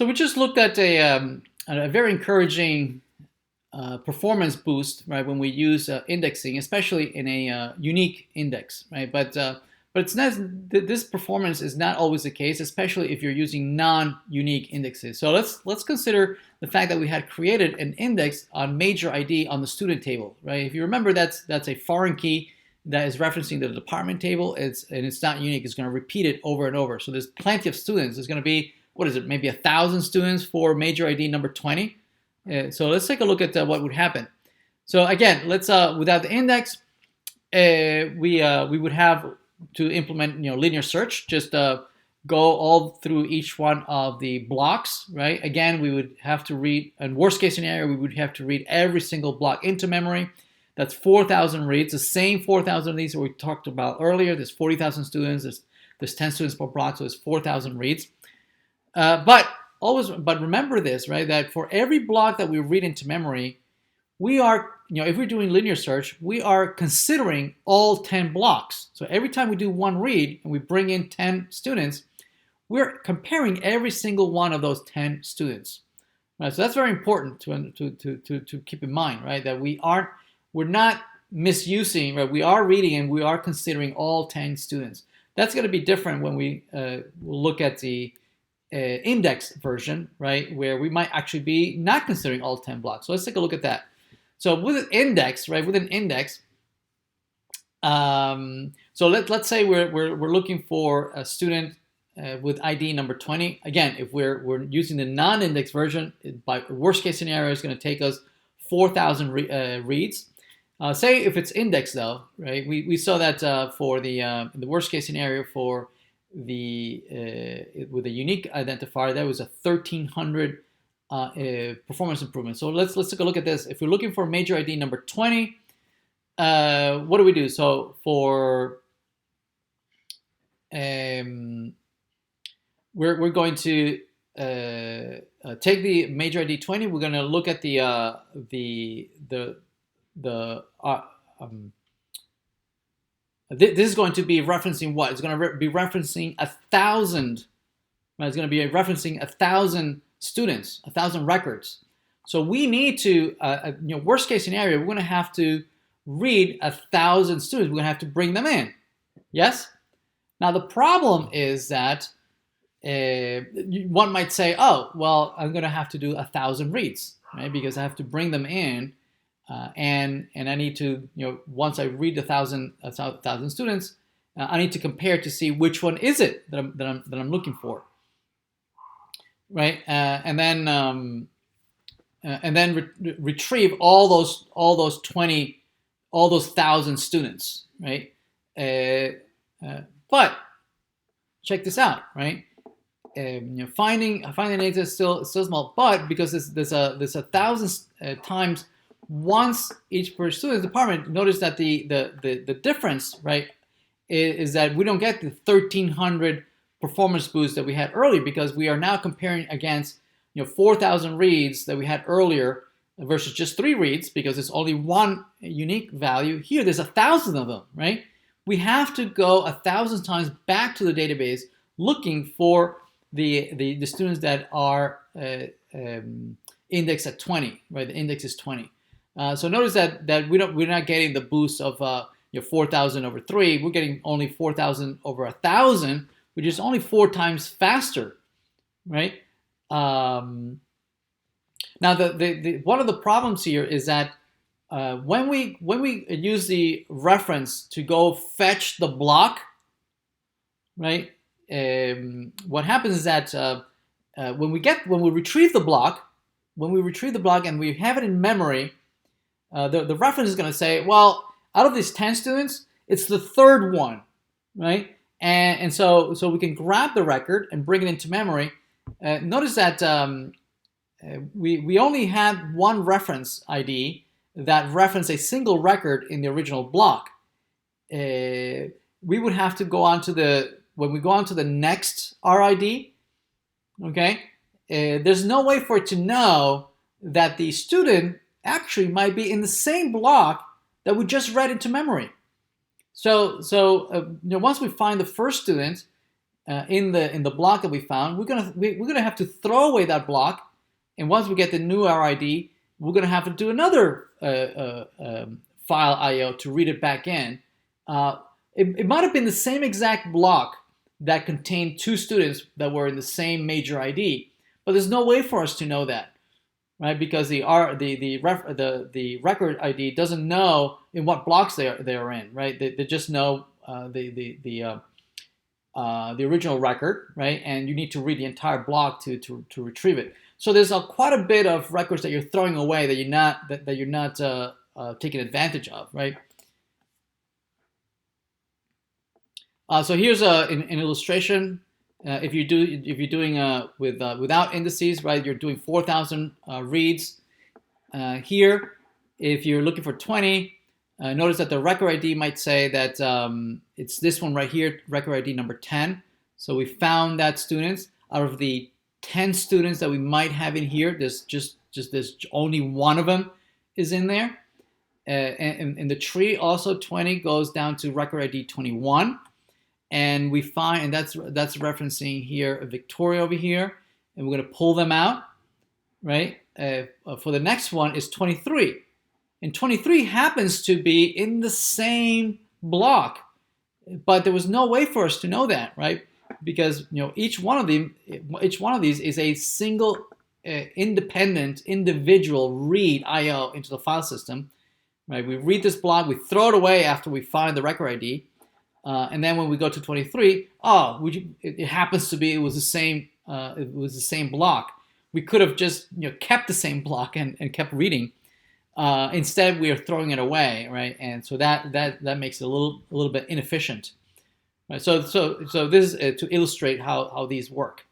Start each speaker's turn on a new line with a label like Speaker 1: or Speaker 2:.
Speaker 1: So we just looked at a very encouraging performance boost, right, when we use indexing, especially in a unique index, right? But it's not, this performance is not always the case, especially if you're using non-unique indexes. So let's consider the fact that we had created an index on major ID on the student table, right? If you remember, that's a foreign key that is referencing the department table. And it's not unique. It's going to repeat it over and over. So there's plenty of students. There's going to be, what is it, maybe 1,000 students for major ID number 20. So let's take a look at what would happen. So again, let's without the index, we would have to implement linear search. Just go all through each one of the blocks, right? Again, we would have to read, in worst case scenario, we would have to read every single block into memory. That's 4,000 reads, the same 4,000 of these that we talked about earlier. There's 40,000 students, there's 10 students per block, so it's 4,000 reads. But remember this, right? That for every block that we read into memory, we are, if we're doing linear search, we are considering all 10 blocks. So every time we do one read and we bring in 10 students, we're comparing every single one of those 10 students. Right? So that's very important to keep in mind, right? That we're not misusing, right? We are reading and we are considering all 10 students. That's going to be different when we look at the index version, right? Where we might actually be not considering all 10 blocks. So let's take a look at that. So with an index, right? With an index, so let's say we're looking for a student with ID number 20. Again, if we're using the non-index version, by worst case scenario, it's going to take us 4,000 reads. Say if it's indexed though, right? We saw that for the worst case scenario for the with a unique identifier, that was a 1,300 performance improvement. So let's take a look at this. If we're looking for major ID number 20, what do we do? So for we're going to take the major ID 20. We're going to look at this is going to be referencing what? It's going to be referencing 1,000. Right? It's going to be referencing 1,000 students, 1,000 records. So we need to, worst case scenario, we're going to have to read 1,000 students. We're going to have to bring them in. Yes? Now the problem is that one might say, oh, well, I'm going to have to do 1,000 reads, right? Because I have to bring them in. And I need to, once I read 1,000 students, I need to compare to see which one is it that I'm looking for, right? And then retrieve all those 1,000 students, right? But check this out, right? Finding an exit is still small, but because there's 1,000 times once each per student department, notice that the difference, right, is that we don't get the 1,300 performance boost that we had earlier, because we are now comparing against 4,000 reads that we had earlier versus just 3 reads, because it's only one unique value. Here there's 1,000 of them, right? We have to go 1,000 times back to the database looking for the students that are indexed at 20, right? The index is 20. So notice that we're not getting the boost of 4,000 over 3. We're getting only 4,000 over 1,000, which is only 4 times faster, right? Now the one of the problems here is that when we use the reference to go fetch the block, right? What happens is that when we retrieve the block, and we have it in memory, the reference is going to say, well, out of these 10 students, it's the 3rd one, right? And so we can grab the record and bring it into memory. Notice that we only had one reference ID that referenced a single record in the original block. We would have to go on to when we go on to the next RID, okay, there's no way for it to know that the student actually might be in the same block that we just read into memory. So once we find the first student, in the block that we found, we're gonna have to throw away that block, and once we get the new RID, we're gonna have to do another file IO to read it back in. It might have been the same exact block that contained two students that were in the same major ID, but there's no way for us to know that, right? Because the record ID doesn't know in what blocks they are in, right? They just know the original record, right? And you need to read the entire block to retrieve it. So there's quite a bit of records that you're throwing away that you're not taking advantage of, right? So here's an illustration. If you're doing without indices, right? You're doing 4,000 reads. Here, if you're looking for 20, notice that the record ID might say that it's this one right here, record ID number 10. So we found that students out of the 10 students that we might have in here. There's only one of them is in there. And in the tree, also 20 goes down to record ID 21. And we find, and that's referencing here Victoria over here, and we're going to pull them out, right? For the next one is 23, and 23 happens to be in the same block, but there was no way for us to know that, right? Because each one of these is a single, independent, individual read IO into the file system, right? We read this block, we throw it away after we find the record ID. And then when we go to 23, it happens to be it was the same block. We could have just kept the same block and kept reading. Instead, we are throwing it away, right? And so that makes it a little bit inefficient. Right? So this is to illustrate how these work.